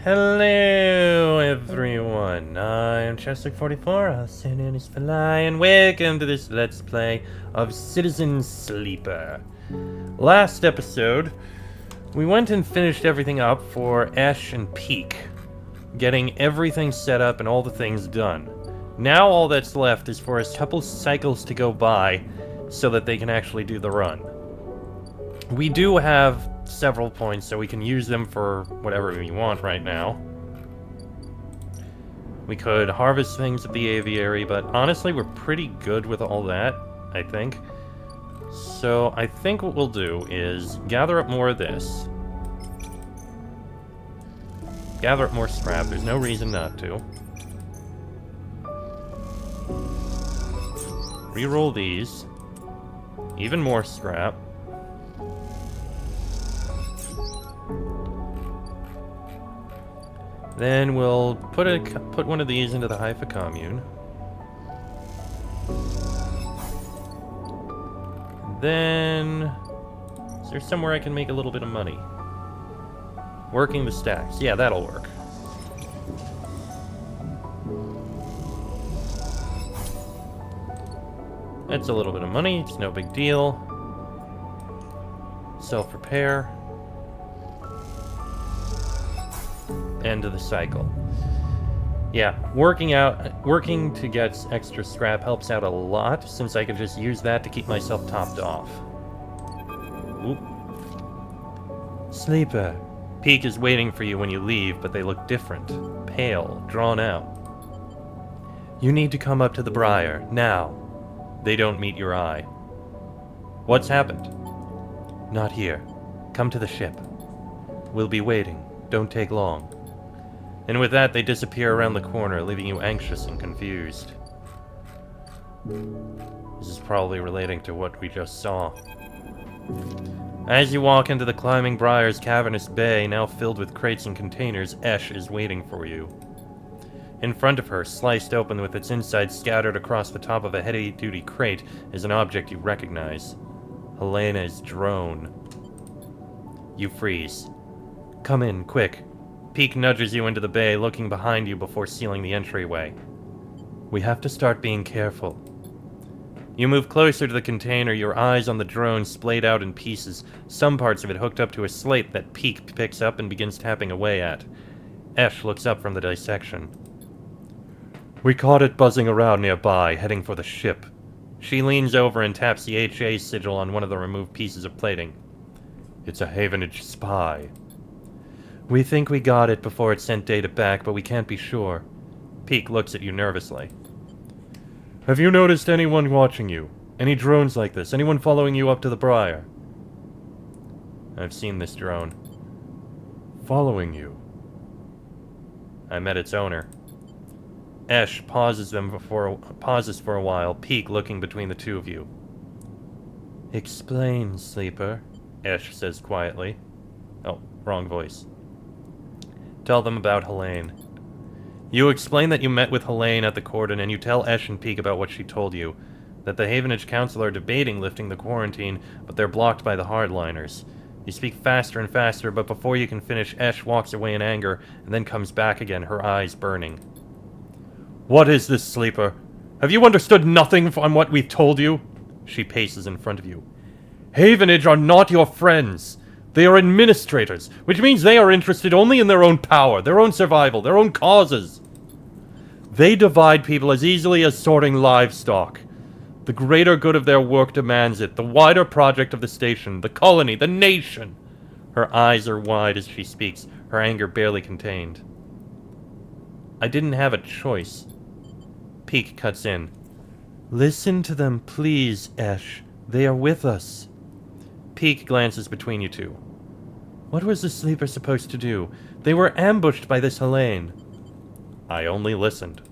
Hello, everyone. I'm Chester44, also known as Fly, and welcome to this Let's Play of Citizen Sleeper. Last episode, we went and finished everything up for Ash and Peak, getting everything set up and all the things done. Now all that's left is for a couple cycles to go by so that they can actually do the run. We do have several points, so we can use them for whatever we want right now. We could harvest things at the aviary, but honestly, we're pretty good with all that, I think. So I think what we'll do is gather up more of this. Gather up more scrap. There's no reason not to. Reroll these. Even more scrap. Then we'll put one of these into the Haifa commune. Then, is there somewhere I can make a little bit of money? Working the stacks. Yeah, that'll work. That's a little bit of money. It's no big deal. Self-repair. End of the cycle. Yeah, working to get extra scrap helps out a lot, since I can just use that to keep myself topped off. Oop. Sleeper. Peak is waiting for you when you leave, but they look different. Pale, drawn out. You need to come up to the Briar, now. They don't meet your eye. What's happened? Not here. Come to the ship. We'll be waiting. Don't take long. And with that, they disappear around the corner, leaving you anxious and confused. This is probably relating to what we just saw. As you walk into the Climbing Briar's cavernous bay, now filled with crates and containers, Esh is waiting for you. In front of her, sliced open with its inside scattered across the top of a heavy-duty crate, is an object you recognize. Helena's drone. You freeze. Come in, quick. Peak nudges you into the bay, looking behind you before sealing the entryway. We have to start being careful. You move closer to the container, your eyes on the drone splayed out in pieces, some parts of it hooked up to a slate that Peak picks up and begins tapping away at. Esh looks up from the dissection. We caught it buzzing around nearby, heading for the ship. She leans over and taps the HA sigil on one of the removed pieces of plating. It's a Havenage spy. We think we got it before it sent data back, but we can't be sure. Peak looks at you nervously. Have you noticed anyone watching you? Any drones like this? Anyone following you up to the Briar? I've seen this drone. Following you? I met its owner. Esh pauses for a while, Peak looking between the two of you. Explain, Sleeper, Esh says quietly. Oh, wrong voice. Tell them about Helene. You explain that you met with Helene at the cordon, and you tell Esh and Peak about what she told you. That the Havenage Council are debating lifting the quarantine, but they're blocked by the hardliners. You speak faster and faster, but before you can finish, Esh walks away in anger, and then comes back again, her eyes burning. What is this, Sleeper? Have you understood nothing from what we've told you? She paces in front of you. Havenage are not your friends. They are administrators, which means they are interested only in their own power, their own survival, their own causes. They divide people as easily as sorting livestock. The greater good of their work demands it, the wider project of the station, the colony, the nation. Her eyes are wide as she speaks, her anger barely contained. I didn't have a choice. Peak cuts in. Listen to them, please, Esh. They are with us. Peak glances between you two. What was the Sleeper supposed to do? They were ambushed by this Helene. I only listened.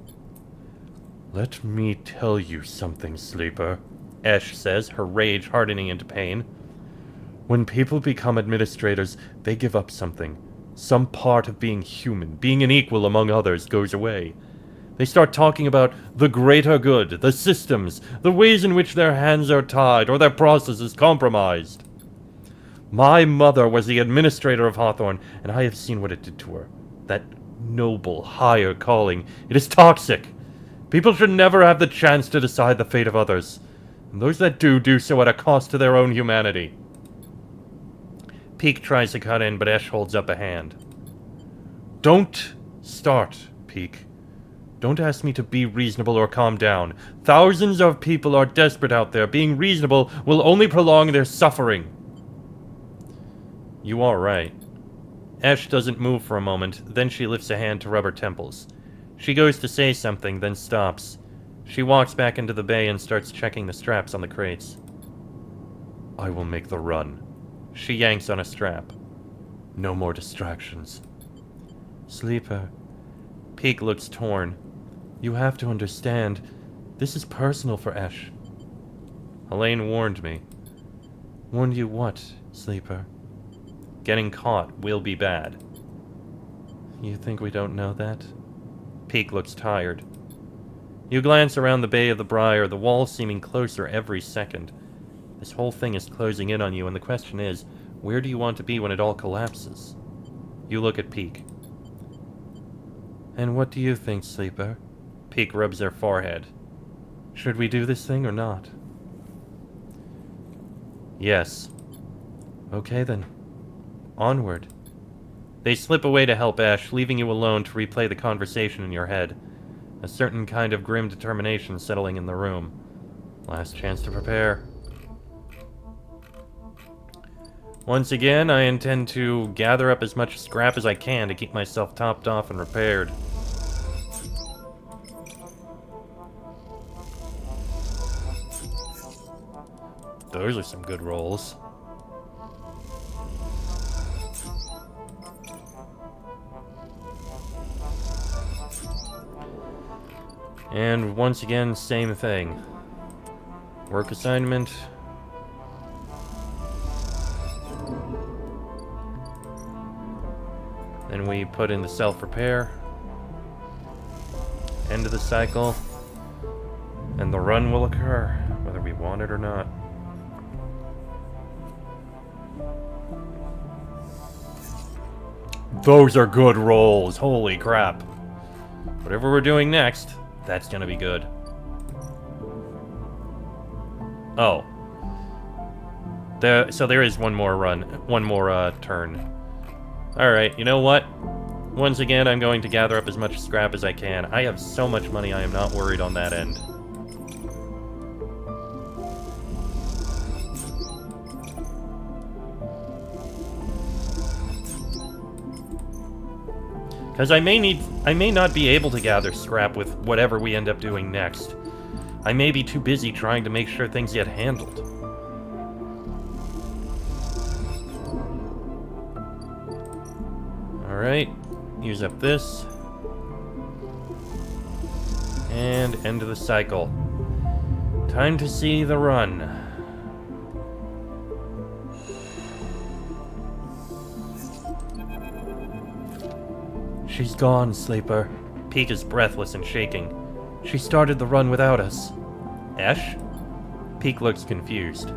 Let me tell you something, Sleeper, Esh says, her rage hardening into pain. When people become administrators, they give up something. Some part of being human, being an equal among others, goes away. They start talking about the greater good, the systems, the ways in which their hands are tied or their processes compromised. My mother was the administrator of Hawthorne, and I have seen what it did to her. That noble, higher calling. It is toxic. People should never have the chance to decide the fate of others. And those that do so at a cost to their own humanity. Peak tries to cut in, but Esh holds up a hand. Don't start, Peak. Don't ask me to be reasonable or calm down. Thousands of people are desperate out there. Being reasonable will only prolong their suffering. You are right. Esh doesn't move for a moment, then she lifts a hand to rub her temples. She goes to say something, then stops. She walks back into the bay and starts checking the straps on the crates. I will make the run. She yanks on a strap. No more distractions. Sleeper. Peak looks torn. You have to understand, this is personal for Esh. Helene warned me. Warned you what, Sleeper? Getting caught will be bad. You think we don't know that? Peak looks tired. You glance around the Bay of the Briar, the walls seeming closer every second. This whole thing is closing in on you, and the question is, where do you want to be when it all collapses? You look at Peak. And what do you think, Sleeper? Peak rubs their forehead. Should we do this thing or not? Yes. Okay then. Onward. They slip away to help Esh, leaving you alone to replay the conversation in your head. A certain kind of grim determination settling in the room. Last chance to prepare. Once again, I intend to gather up as much scrap as I can to keep myself topped off and repaired. Those are some good rolls. And once again, same thing. Work assignment. Then we put in the self-repair. End of the cycle. And the run will occur, whether we want it or not. Those are good rolls, holy crap. Whatever we're doing next, that's gonna be good. Oh. So there is one more run, one more turn. Alright, you know what? Once again, I'm going to gather up as much scrap as I can. I have so much money, I am not worried on that end. Because I may not be able to gather scrap with whatever we end up doing next. I may be too busy trying to make sure things get handled. Alright, use up this. And end of the cycle. Time to see the run. She's gone, Sleeper. Peak is breathless and shaking. She started the run without us. Esh? Peak looks confused.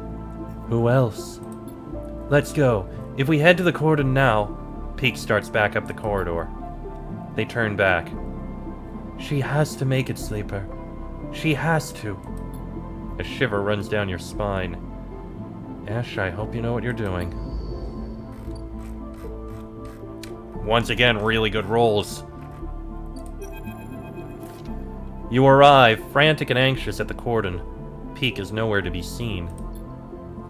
Who else? Let's go. If we head to the cordon now... Peak starts back up the corridor. They turn back. She has to make it, Sleeper. She has to. A shiver runs down your spine. Esh, I hope you know what you're doing. Once again, really good rolls. You arrive, frantic and anxious, at the cordon. Peak is nowhere to be seen.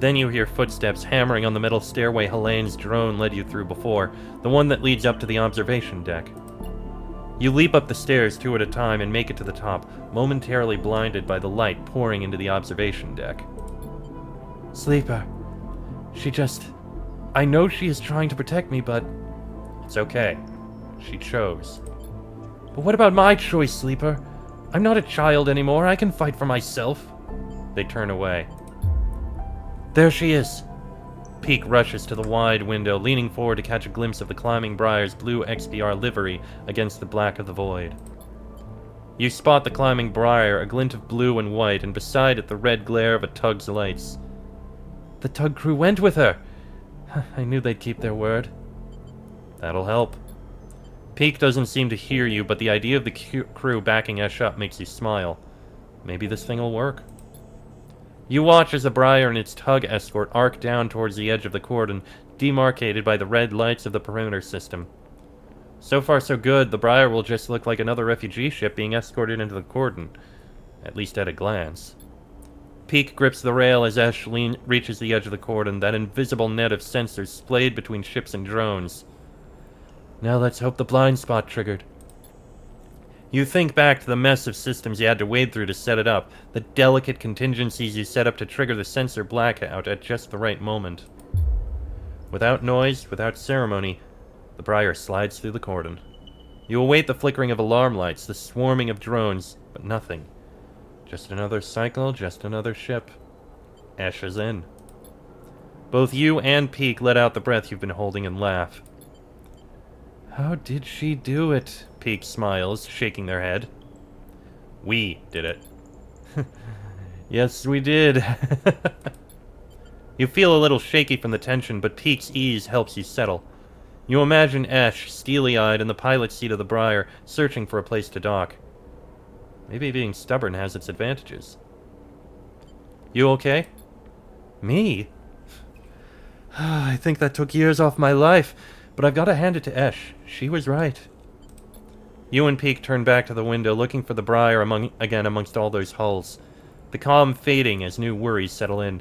Then you hear footsteps hammering on the metal stairway Helene's drone led you through before, the one that leads up to the observation deck. You leap up the stairs 2 at a time and make it to the top, momentarily blinded by the light pouring into the observation deck. Sleeper. I know she is trying to protect me, but... It's okay. She chose. But what about my choice, Sleeper? I'm not a child anymore. I can fight for myself. They turn away. There she is. Peak rushes to the wide window, leaning forward to catch a glimpse of the Climbing Briar's blue XPR livery against the black of the void. You spot the Climbing Briar, a glint of blue and white, and beside it the red glare of a tug's lights. The tug crew went with her! I knew they'd keep their word. That'll help. Peak doesn't seem to hear you, but the idea of the crew backing Esh up makes you smile. Maybe this thing will work. You watch as the Briar and its tug escort arc down towards the edge of the cordon, demarcated by the red lights of the perimeter system. So far so good, the Briar will just look like another refugee ship being escorted into the cordon, at least at a glance. Peak grips the rail as Esh reaches the edge of the cordon, that invisible net of sensors splayed between ships and drones. Now let's hope the blind spot triggered. You think back to the mess of systems you had to wade through to set it up, the delicate contingencies you set up to trigger the sensor blackout at just the right moment. Without noise, without ceremony, the Briar slides through the cordon. You await the flickering of alarm lights, the swarming of drones, but nothing. Just another cycle, just another ship. Esh is in. Both you and Peak let out the breath you've been holding and laugh. How did she do it? Peak smiles, shaking their head. We did it. Yes, we did. You feel a little shaky from the tension, but Peak's ease helps you settle. You imagine Esh, steely-eyed, in the pilot's seat of the Briar, searching for a place to dock. Maybe being stubborn has its advantages. You okay? Me? I think that took years off my life, but I've got to hand it to Esh. She was right. You and Peak turn back to the window, looking for the Briar amongst all those hulls. The calm fading as new worries settle in.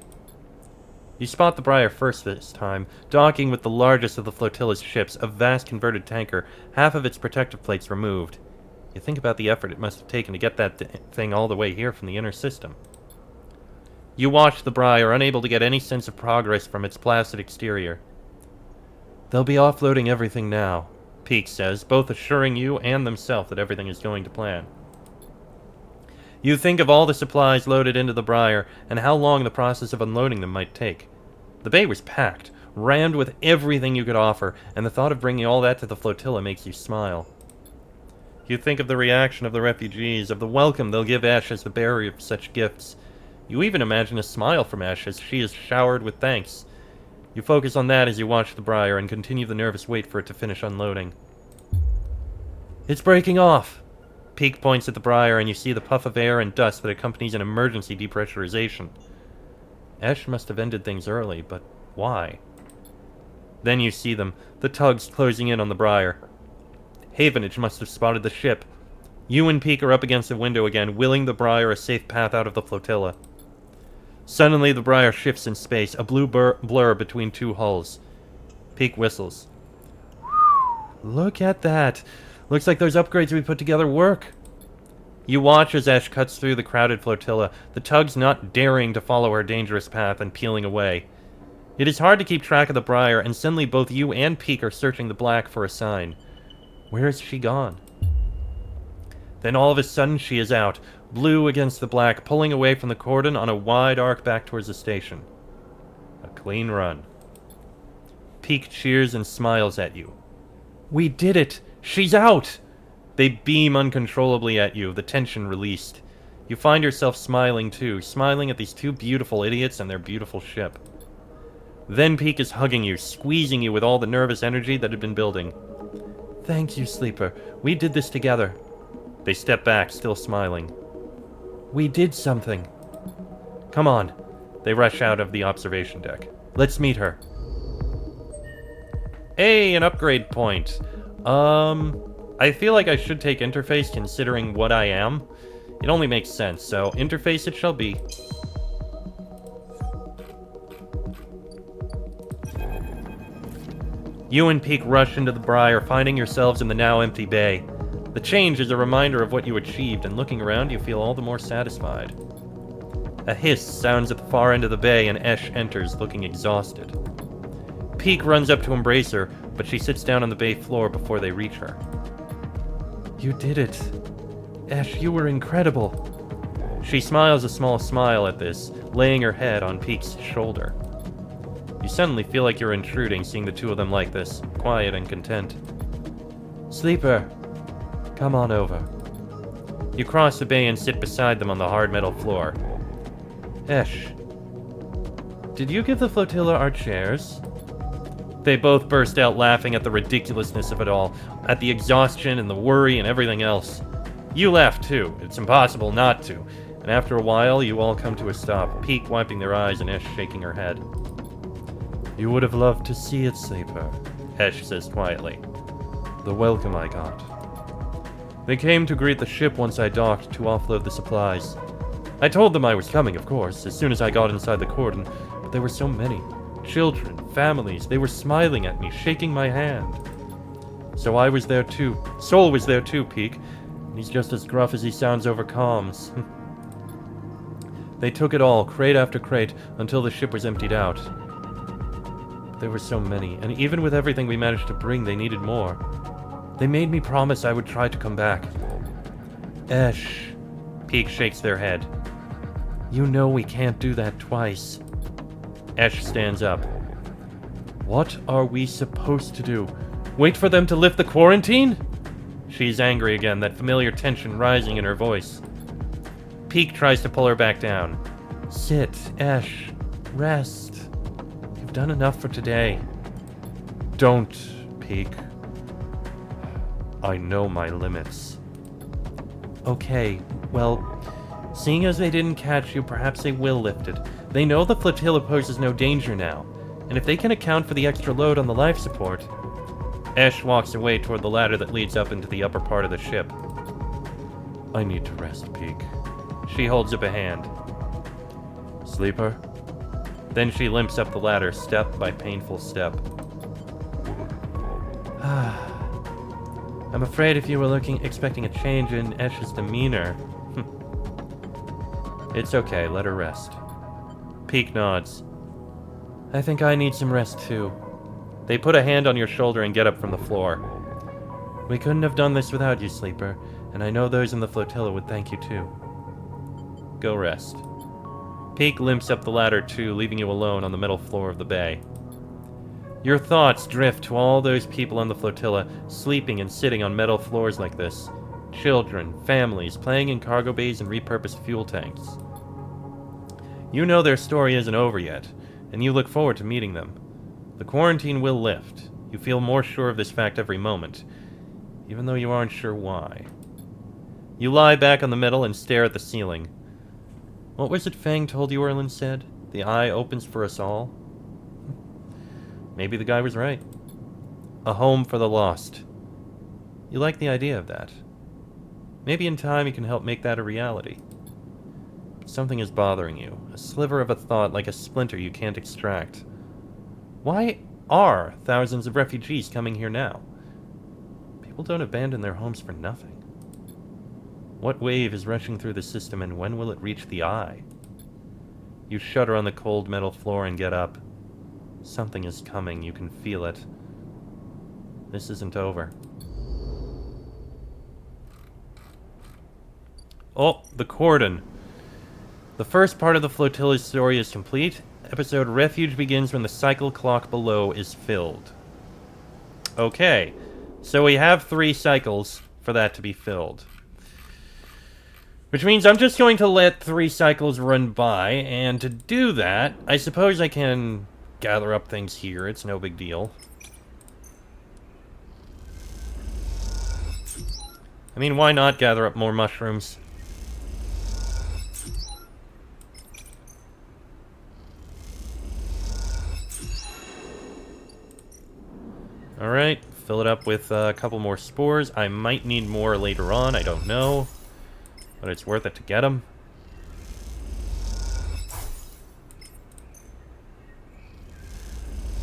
You spot the Briar first this time, docking with the largest of the flotilla's ships, a vast converted tanker, half of its protective plates removed. You think about the effort it must have taken to get that thing all the way here from the inner system. You watch the Briar, unable to get any sense of progress from its placid exterior. They'll be offloading everything now, Peak says, both assuring you and themselves that everything is going to plan. You think of all the supplies loaded into the Briar and how long the process of unloading them might take. The bay was packed, rammed with everything you could offer, and the thought of bringing all that to the flotilla makes you smile. You think of the reaction of the refugees, of the welcome they'll give Esh as the bearer of such gifts. You even imagine a smile from Esh as she is showered with thanks. You focus on that as you watch the Briar and continue the nervous wait for it to finish unloading. It's breaking off! Peak points at the Briar and you see the puff of air and dust that accompanies an emergency depressurization. Esh must have ended things early, but why? Then you see them, the tugs closing in on the Briar. Havenage must have spotted the ship. You and Peak are up against the window again, willing the Briar a safe path out of the flotilla. Suddenly, the Briar shifts in space, a blue blur between two hulls. Peak whistles. Look at that! Looks like those upgrades we put together work. You watch as Esh cuts through the crowded flotilla, the tugs not daring to follow her dangerous path and peeling away. It is hard to keep track of the Briar, and suddenly both you and Peak are searching the black for a sign. Where has she gone? Then all of a sudden she is out, blue against the black, pulling away from the cordon on a wide arc back towards the station. A clean run. Peak cheers and smiles at you. We did it! She's out! They beam uncontrollably at you, the tension released. You find yourself smiling too, smiling at these two beautiful idiots and their beautiful ship. Then Peak is hugging you, squeezing you with all the nervous energy that had been building. Thank you, Sleeper. We did this together. They step back, still smiling. We did something. Come on. They rush out of the observation deck. Let's meet her. Hey, an upgrade point. I feel like I should take interface considering what I am. It only makes sense, so interface it shall be. You and Peak rush into the Briar, finding yourselves in the now empty bay. The change is a reminder of what you achieved, and looking around you feel all the more satisfied. A hiss sounds at the far end of the bay and Esh enters, looking exhausted. Peak runs up to embrace her, but she sits down on the bay floor before they reach her. You did it. Esh, you were incredible. She smiles a small smile at this, laying her head on Peak's shoulder. You suddenly feel like you're intruding, seeing the two of them like this, quiet and content. Sleeper, come on over. You cross the bay and sit beside them on the hard metal floor. Esh, did you give the flotilla our chairs? They both burst out laughing at the ridiculousness of it all, at the exhaustion and the worry and everything else. You laugh too. It's impossible not to. And after a while, you all come to a stop, Peak wiping their eyes and Esh shaking her head. You would have loved to see it, Sleeper, Esh says quietly. The welcome I got. They came to greet the ship once I docked to offload the supplies. I told them I was coming, of course, as soon as I got inside the cordon, but there were so many. Children, families, they were smiling at me, shaking my hand. So I was there too. Sol was there too, Peak. And he's just as gruff as he sounds over comms. They took it all, crate after crate, until the ship was emptied out. There were so many, and even with everything we managed to bring, they needed more. They made me promise I would try to come back. Esh. Peak shakes their head. You know we can't do that twice. Esh stands up. What are we supposed to do? Wait for them to lift the quarantine? She's angry again, that familiar tension rising in her voice. Peak tries to pull her back down. Sit, Esh. Rest. You've done enough for today. Don't, Peak. I know my limits. Okay, well, seeing as they didn't catch you, perhaps they will lift it. They know the flotilla poses no danger now, and if they can account for the extra load on the life support... Esh walks away toward the ladder that leads up into the upper part of the ship. I need to rest, Peak. She holds up a hand. Sleeper? Then she limps up the ladder, step by painful step. I'm afraid if you were expecting a change in Esh's demeanor... It's okay, let her rest. Peak nods. I think I need some rest too. They put a hand on your shoulder and get up from the floor. We couldn't have done this without you, Sleeper, and I know those in the flotilla would thank you too. Go rest. Peak limps up the ladder too, leaving you alone on the metal floor of the bay. Your thoughts drift to all those people on the flotilla, sleeping and sitting on metal floors like this. Children, families, playing in cargo bays and repurposed fuel tanks. You know their story isn't over yet, and you look forward to meeting them. The quarantine will lift. You feel more sure of this fact every moment, even though you aren't sure why. You lie back on the metal and stare at the ceiling. What was it Fang told you, Erlen said? The eye opens for us all? Maybe the guy was right. A home for the lost. You like the idea of that. Maybe in time you can help make that a reality. Something is bothering you. A sliver of a thought like a splinter you can't extract. Why are thousands of refugees coming here now? People don't abandon their homes for nothing. What wave is rushing through the system and when will it reach the eye? You shudder on the cold metal floor and get up. Something is coming, you can feel it. This isn't over. Oh, the cordon. The first part of the flotilla's story is complete. Episode Refuge begins when the cycle clock below is filled. Okay, so we have 3 cycles for that to be filled. Which means I'm just going to let 3 cycles run by, and to do that, I suppose I can gather up things here. It's no big deal. I mean, why not gather up more mushrooms? Alright, fill it up with a couple more spores. I might need more later on, I don't know. But it's worth it to get them.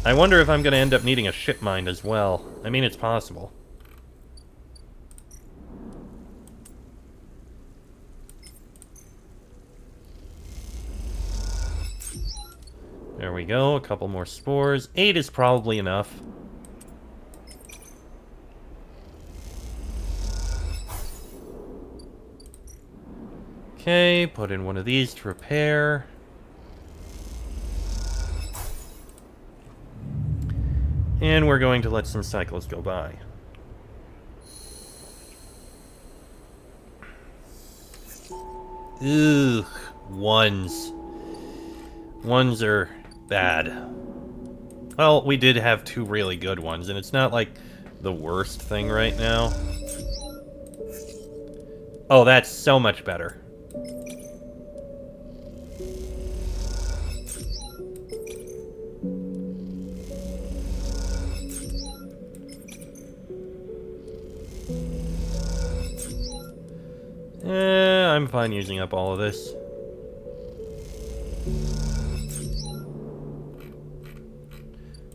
I wonder if I'm going to end up needing a ship mind as well. I mean, it's possible. There we go, a couple more spores. 8 is probably enough. Okay, put in one of these to repair. And we're going to let some cycles go by. Ugh, ones. Ones are bad. Well, we did have two really good ones, and it's not like the worst thing right now. Oh, that's so much better. I'm fine using up all of this.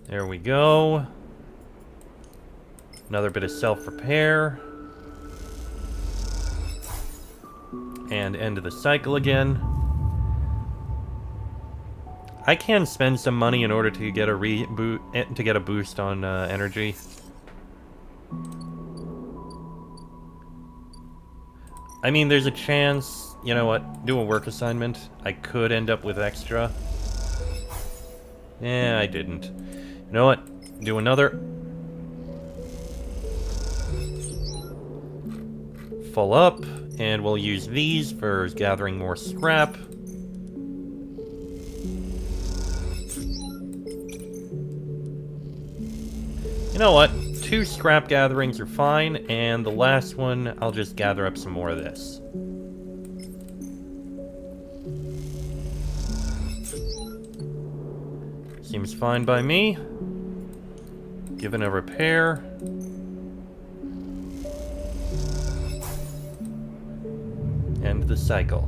There we go. Another bit of self-repair. And end of the cycle again. I can spend some money in order to get a boost on energy. I mean, there's a chance, you know what, do a work assignment. I could end up with extra. Yeah, I didn't. You know what, do another. Full up, and we'll use these for gathering more scrap. You know what? 2 scrap gatherings are fine, and the last one, I'll just gather up some more of this. Seems fine by me. Given a repair. End the cycle.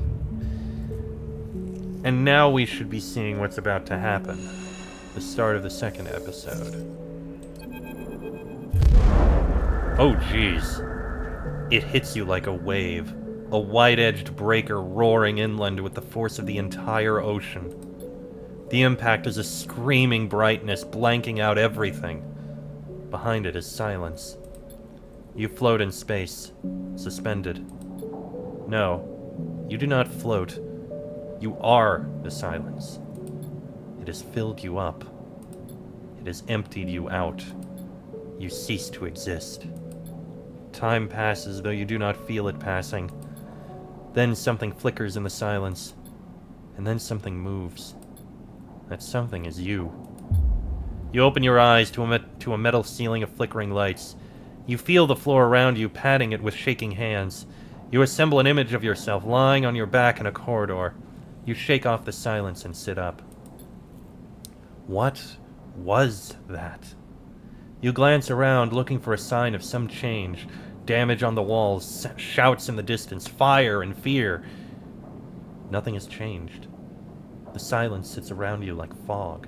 And now we should be seeing what's about to happen. The start of the second episode. Oh, jeez. It hits you like a wave. A wide-edged breaker roaring inland with the force of the entire ocean. The impact is a screaming brightness, blanking out everything. Behind it is silence. You float in space, suspended. No, you do not float. You are the silence. It has filled you up. It has emptied you out. You cease to exist. Time passes, though you do not feel it passing. Then something flickers in the silence, and then something moves. That something is you. You open your eyes to a metal ceiling of flickering lights. You feel the floor around you, patting it with shaking hands. You assemble an image of yourself lying on your back in a corridor. You shake off the silence and sit up. What was that? You glance around, looking for a sign of some change. Damage on the walls, shouts in the distance, fire and fear. Nothing has changed. The silence sits around you like fog.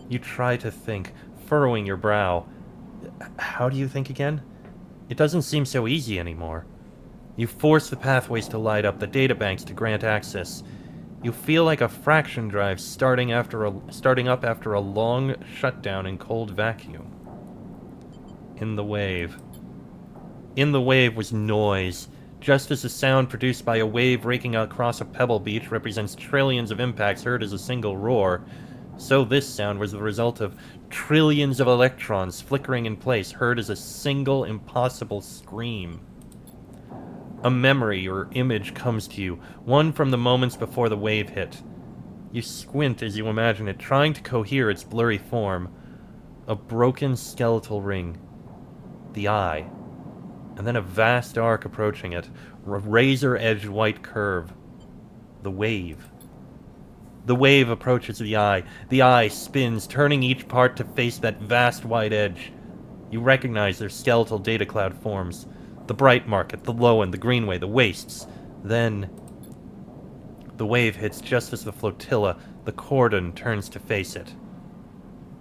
You try to think, furrowing your brow. How do you think again? It doesn't seem so easy anymore. You force the pathways to light up, the databanks to grant access. You feel like a fraction drive starting up after a long shutdown in cold vacuum. In the wave. In the wave was noise. Just as the sound produced by a wave raking across a pebble beach represents trillions of impacts heard as a single roar, so this sound was the result of trillions of electrons flickering in place, heard as a single impossible scream. A memory or image comes to you, one from the moments before the wave hit. You squint as you imagine it, trying to cohere its blurry form. A broken skeletal ring. The eye. And then a vast arc approaching it, a razor-edged white curve. The wave. The wave approaches the eye. The eye spins, turning each part to face that vast white edge. You recognize their skeletal data cloud forms. The bright market, the Lowen, the Greenway, the wastes. Then the wave hits just as the flotilla, the cordon, turns to face it.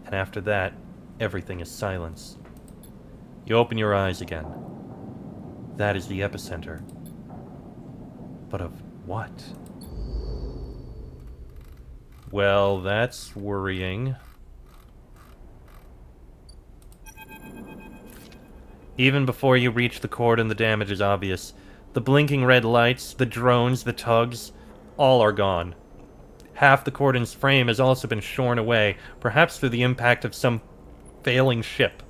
And after that, everything is silence. You open your eyes again. That is the epicenter. But of what? Well, that's worrying. Even before you reach the cordon, the damage is obvious. The blinking red lights, the drones, the tugs, all are gone. Half the cordon's frame has also been shorn away, perhaps through the impact of some failing ship.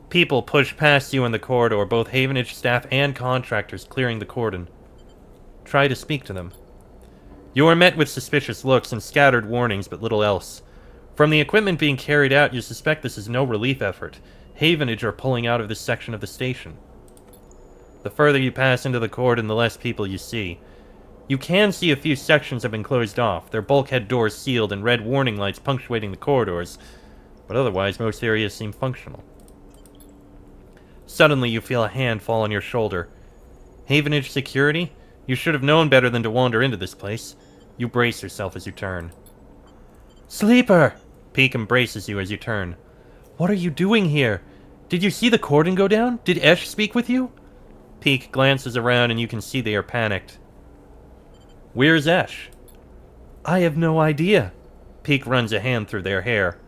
People push past you in the corridor, both Havenage staff and contractors clearing the cordon. Try to speak to them. You are met with suspicious looks and scattered warnings, but little else. From the equipment being carried out, you suspect this is no relief effort. Havenage are pulling out of this section of the station. The further you pass into the cordon, the less people you see. You can see a few sections have been closed off, their bulkhead doors sealed and red warning lights punctuating the corridors, but otherwise most areas seem functional. Suddenly you feel a hand fall on your shoulder. Havenage security? You should have known better than to wander into this place. You brace yourself as you turn. Sleeper! Peek embraces you as you turn. What are you doing here? Did you see the cordon go down? Did Esh speak with you? Peek glances around and you can see they are panicked. Where's Esh? I have no idea. Peek runs a hand through their hair.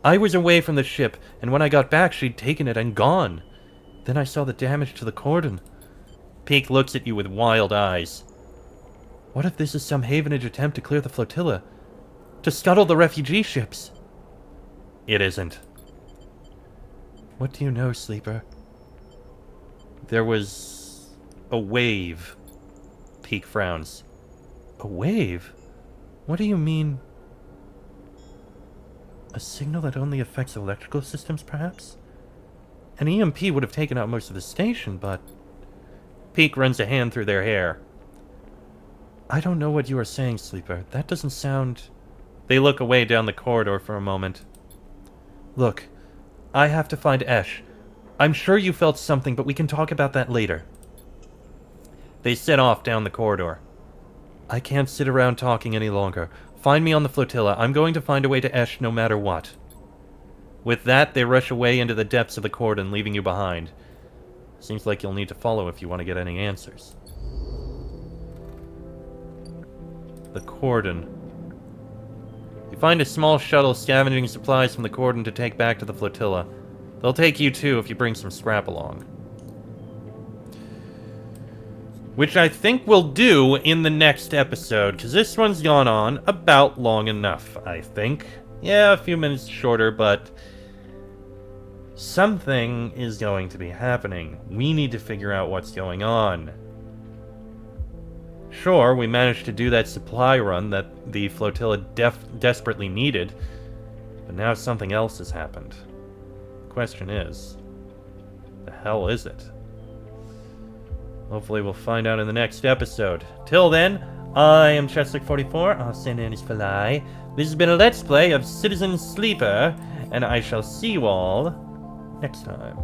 I was away from the ship, and when I got back she'd taken it and gone. Then I saw the damage to the cordon. Peek looks at you with wild eyes. What if this is some Havenage attempt to clear the flotilla? To scuttle the refugee ships? It isn't. What do you know, Sleeper? There was a wave. Peek frowns. A wave? What do you mean? A signal that only affects electrical systems, perhaps? An EMP would have taken out most of the station, but... Peek runs a hand through their hair. I don't know what you are saying, Sleeper. That doesn't sound... They look away down the corridor for a moment. Look, I have to find Esh. I'm sure you felt something, but we can talk about that later. They set off down the corridor. I can't sit around talking any longer. Find me on the flotilla. I'm going to find a way to Esh no matter what. With that, they rush away into the depths of the cordon, leaving you behind. Seems like you'll need to follow if you want to get any answers. The cordon. You find a small shuttle scavenging supplies from the cordon to take back to the flotilla. They'll take you too if you bring some scrap along. Which I think we'll do in the next episode, because this one's gone on about long enough, I think. Yeah, a few minutes shorter, but... something is going to be happening. We need to figure out what's going on. Sure, we managed to do that supply run that the flotilla desperately needed, but now something else has happened. The question is, the hell is it? Hopefully we'll find out in the next episode. Till then, I am Cheslick44, our name is Fly. This has been a Let's Play of Citizen Sleeper, and I shall see you all next time.